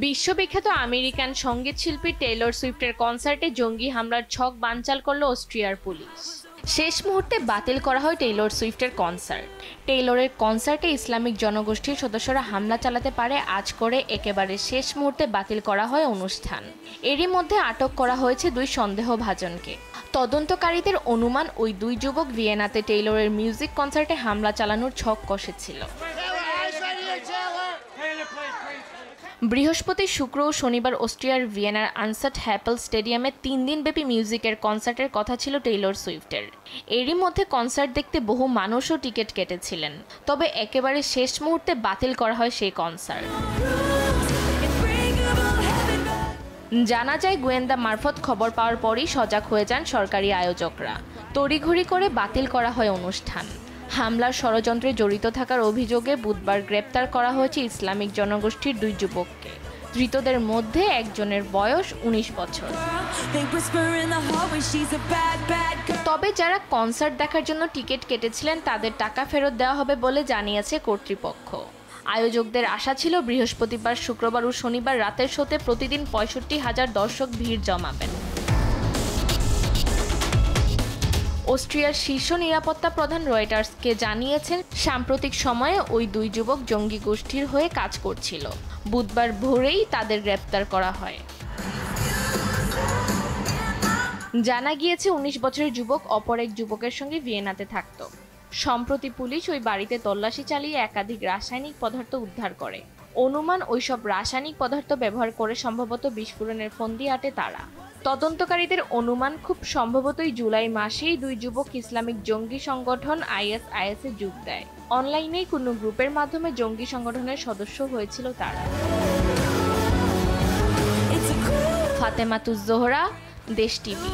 বিশ্ববিখ্যাত আমেরিকান সঙ্গীত শিল্পী টেইলর সুইফটের কনসার্টে জঙ্গি হামলার ছক বানচাল করল অস্ট্রিয়ার পুলিশ। শেষ মুহূর্তে বাতিল করা হয় টেইলর সুইফটের কনসার্ট। টেইলরের কনসার্টে ইসলামিক জনগোষ্ঠীর সদস্যরা হামলা চালাতে পারে আজ করে একেবারে শেষ মুহূর্তে বাতিল করা হয় অনুষ্ঠান। এরই মধ্যে আটক করা হয়েছে দুই সন্দেহভাজনকে। তদন্তকারীদের অনুমান ওই দুই যুবক ভিয়েনাতে টেইলরের মিউজিক কনসার্টে হামলা চালানোর ছক কষেছিল। বৃহস্পতি, শুক্র ও শনিবার অস্ট্রিয়ার ভিয়েনার আনসাট হ্যাপেল স্টেডিয়ামে 3 দিনব্যাপী মিউজিকের কনসার্টের কথা ছিল টেইলর সুইফটের। এরই মধ্যে কনসার্ট দেখতে বহু মানুষও টিকিট কেটেছিলেন, তবে একেবারে শেষ মুহূর্তে বাতিল করা হয় সেই কনসার্ট। জানা যায়, গোয়েন্দা মারফত খবর পাওয়ার পরই সজাগ হয়ে যান সরকারি আয়োজকরা। তড়িঘড়ি করে বাতিল করা হয় অনুষ্ঠান। হামলার ষড়যন্ত্রে জড়িত থাকার অভিযোগে বুধবার গ্রেপ্তার করা হয়েছে ইসলামিক জনগোষ্ঠীর দুই যুবককে। ধৃতদের মধ্যে একজনের বয়স 19 বছর। তবে যারা কনসার্ট দেখার জন্য টিকিট কেটেছিলেন তাদের টাকা ফেরত দেওয়া হবে বলে জানিয়েছে কর্তৃপক্ষ। আয়োজকদের আশা ছিল বৃহস্পতিবার, শুক্রবার ও শনিবার রাতের শোতে প্রতিদিন 65,000 দর্শক ভিড় জমাবেন। অস্ট্রিয়ার শীর্ষ নিরাপত্তা প্রধান রয়টার্সকে জানিয়েছেন, সাম্প্রতিক সময়ে ওই দুই যুবক জঙ্গি গোষ্ঠীর হয়ে কাজ করছিল। বুধবার ভোরেই তাদের গ্রেপ্তার করা হয়। জানা গিয়েছে, 19 বছরের যুবক অপর এক যুবকের সঙ্গে ভিয়েনাতে থাকত। সম্প্রতি পুলিশ ওই বাড়িতে তল্লাশি চালিয়ে একাধিক রাসায়নিক পদার্থ উদ্ধার করে। অনুমান ওইসব রাসায়নিক পদার্থ ব্যবহার করে সম্ভবত বিস্ফোরণের ফন্দি আঁটে তারা। তদন্তকারীদের অনুমান, খুব সম্ভবতই জুলাই মাসেই দুই যুবক ইসলামিক জঙ্গি সংগঠন ISIS-এ যোগ দেয়। অনলাইনেই কোনো গ্রুপের মাধ্যমে জঙ্গি সংগঠনের সদস্য হয়েছিল তারা। ফাতেমাতুজ জোহরা, দেশ টিভি।